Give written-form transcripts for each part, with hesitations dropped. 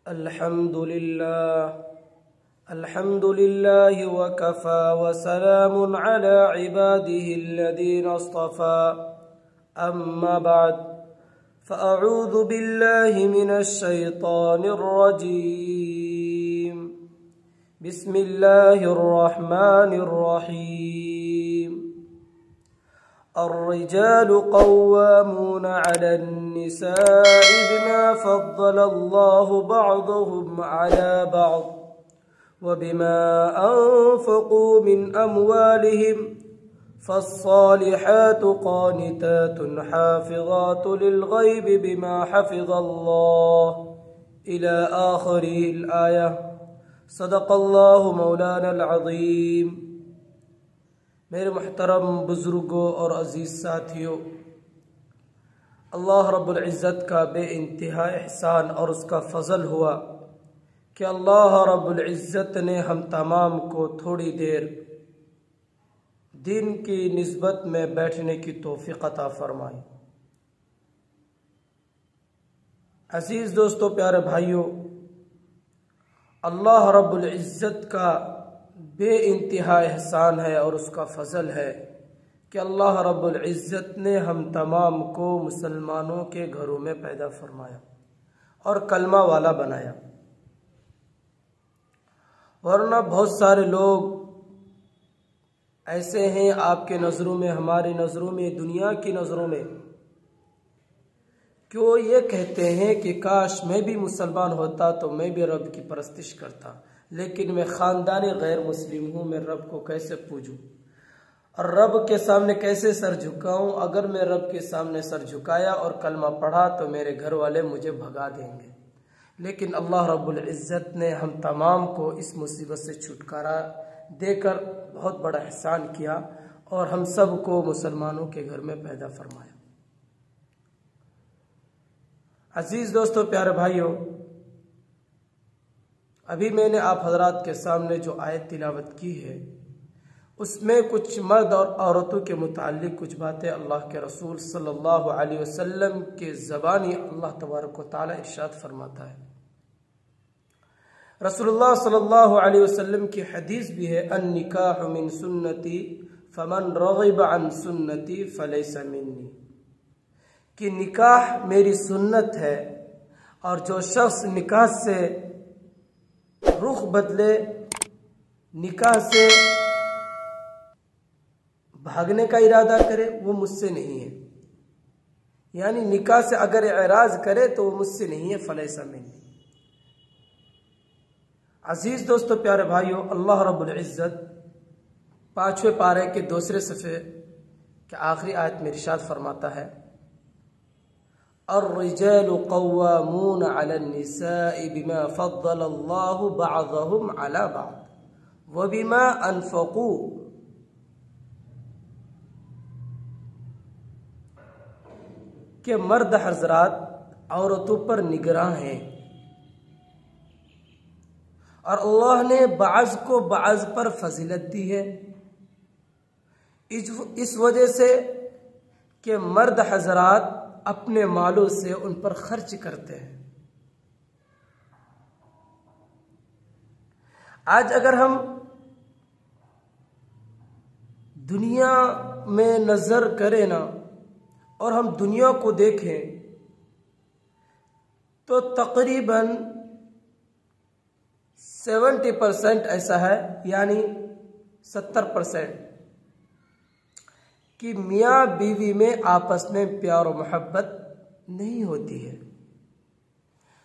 अल्हम्दुलिल्लाह वकफ़ा वसलामुन अला इबादिहिल्लज़ीना इस्तफ़ा अम्मा बाद फ़अऊज़ु बिल्लाहि मिनश्शैतानिर्रजीम बिस्मिल्लाहिर्रहमानिर्रहीम अर्रिजालु क़व्वामून अलन्निसाइ बिमा फ़द्दलल्लाहु बअदहुम अला बअद वबिमा अनफ़क़ू मिन अम्वालिहिम फ़स्सालिहातु क़ानितातुन हाफ़िज़ातुन लिलग़ैबि बिमा हफ़िज़ल्लाह इला आख़िरिल आया। सदक़ल्लाहु मौलानल अज़ीम। मेरे मुहतरम बुज़ुर्गों और अज़ीज़ साथियों, अल्लाह रब्बुल इज़्ज़त का बेइंतहा एहसान और उसका फ़ज़ल हुआ कि अल्लाह रब्बुल इज़्ज़त ने हम तमाम को थोड़ी देर दिन की निस्बत में बैठने की तौफ़ीक़ अता फ़रमाई। अज़ीज़ दोस्तों, प्यारे भाइयों, अल्लाह रब्बुल इज़्ज़त का बेइंतहा एहसान है और उसका फ़ज़ल है कि अल्लाह रब्बुल इज़्ज़त ने हम तमाम को मुसलमानों के घरों में पैदा फरमाया और कलमा वाला बनाया। वरना बहुत सारे लोग ऐसे हैं आपके नज़रों में, हमारी नज़रों में, दुनिया की नज़रों में, कि वो ये कहते हैं कि काश मैं भी मुसलमान होता तो मैं भी रब की परस्तिश करता, लेकिन मैं ख़ानदानी गैर मुस्लिम हूँ, मैं रब को कैसे पूजूं और रब के सामने कैसे सर झुकाऊं। अगर मैं रब के सामने सर झुकाया और कलमा पढ़ा तो मेरे घर वाले मुझे भगा देंगे। लेकिन अल्लाह रब्बुल इज़्ज़त ने हम तमाम को इस मुसीबत से छुटकारा देकर बहुत बड़ा एहसान किया और हम सब को मुसलमानों के घर में पैदा फरमाया। अजीज़ दोस्तों, प्यारे भाइयों, अभी मैंने आप हजरात के सामने जो आयत तिलावत की है उसमें कुछ मर्द और औरतों के मुताल्लिक कुछ बातें अल्लाह के रसूल सल्लल्लाहु अलैहि वसल्लम के ज़बानी अल्लाह तबारक व तआला इरशाद फरमाता है। रसूलुल्लाह सल्लल्लाहु अलैहि वसल्लम की हदीस भी है, अन निकाह मिन सुन्नती फमन रग़िब अन सुन्नती फलैसा मिन्नी, कि निकाह मेरी सुन्नत है और जो शख्स निकाह से रुख बदले, निकाह से भागने का इरादा करे, वो मुझसे नहीं है। यानी निकाह से अगर एराज करे तो वो मुझसे नहीं है, फलैसा मिन्नी। अजीज दोस्तों, प्यारे भाइयों, अल्लाह रब्बुल इज़्ज़त 5वें पारे के दूसरे सफ़े के आखिरी आयत में इरशाद फरमाता है, अर्रिजालु क़व्वामून अलन्निसाइ बिमा फ़द्दलल्लाहु बअदहुम अला बअद व बिमा अनफ़क़ू, के मर्द हज़रात औरतों पर निगरान हैं और अल्लाह ने बाज़ को बाज़ पर फजीलत दी है इस वजह से कि मर्द हज़रात अपने मालों से उन पर खर्च करते हैं। आज अगर हम दुनिया में नज़र करें ना और हम दुनिया को देखें तो तकरीबन 70% ऐसा है, यानी 70% कि मियाँ बीवी में आपस में प्यार और मोहब्बत नहीं होती है।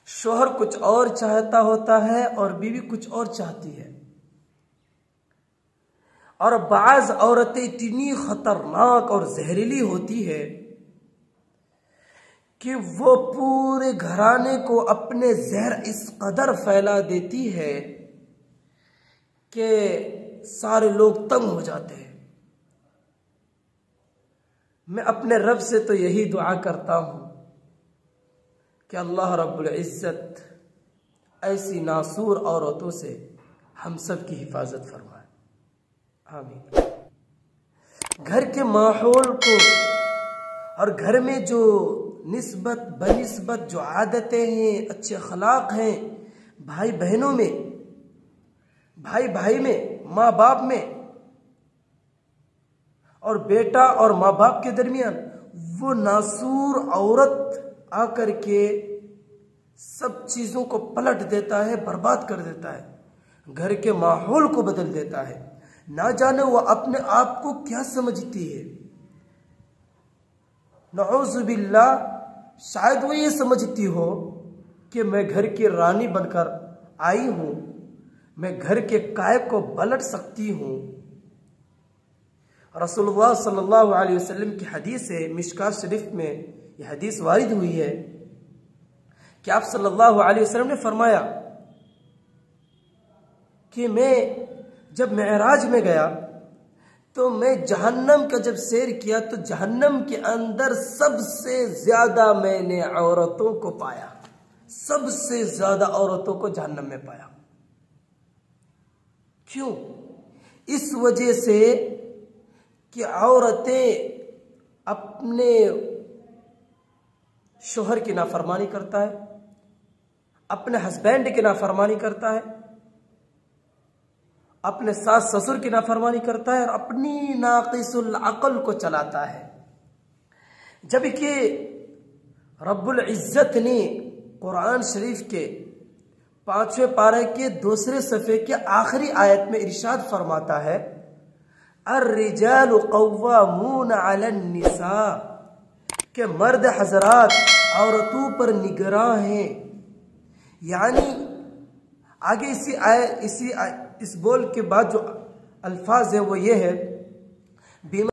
शोहर कुछ और चाहता होता है और बीवी कुछ और चाहती है। और बाज़ औरतें इतनी खतरनाक और जहरीली होती है कि वो पूरे घराने को अपने जहर इस कदर फैला देती है कि सारे लोग तंग हो जाते हैं। मैं अपने रब से तो यही दुआ करता हूँ कि अल्लाह रब्बुल इज़्ज़त ऐसी नासूर औरतों से हम सब की हिफाजत फरमाए, आमीन। घर के माहौल को और घर में जो निस्बत बनिस्बत जो आदतें हैं, अच्छे अखलाक हैं, भाई बहनों में, भाई भाई में, माँ बाप में, और बेटा और माँ बाप के दरमियान वो नासूर औरत आकर के सब चीजों को पलट देता है, बर्बाद कर देता है, घर के माहौल को बदल देता है। ना जाने वो अपने आप को क्या समझती है। नऊज़ुबिल्लाह, शायद वो ये समझती हो कि मैं घर की रानी बनकर आई हूं, मैं घर के कायब को पलट सकती हूं। रसूलुल्लाह सल्लल्लाहु अलैहि वसल्लम की हदीस है, मिशकात शरीफ में यह हदीस वारिद हुई है कि आप सल्लल्लाहु अलैहि वसल्लम ने फरमाया कि मैं जब मेराज में गया तो मैं जहन्नम का जब सैर किया तो जहन्नम के अंदर सबसे ज्यादा मैंने औरतों को पाया, सबसे ज्यादा औरतों को जहन्नम में पाया। क्यों? इस वजह से कि औरतें अपने शोहर की नाफरमानी करता है, अपने हस्बैंड की नाफरमानी करता है, अपने सास ससुर की नाफरमानी करता है और अपनी नाक़िसुल अक़ल को चलाता है। जबकि रब्बुल इज़्ज़त ने कुरान शरीफ के 5वें पारे के 2 सफ़े के आखिरी आयत में इरशाद फरमाता है, अर्रिजालु क़व्वामून अलन निसा, के मर्द हजरात औरतों पर निगरां हैं। यानी आगे इस बोल के बाद जो अल्फाज है वो ये है,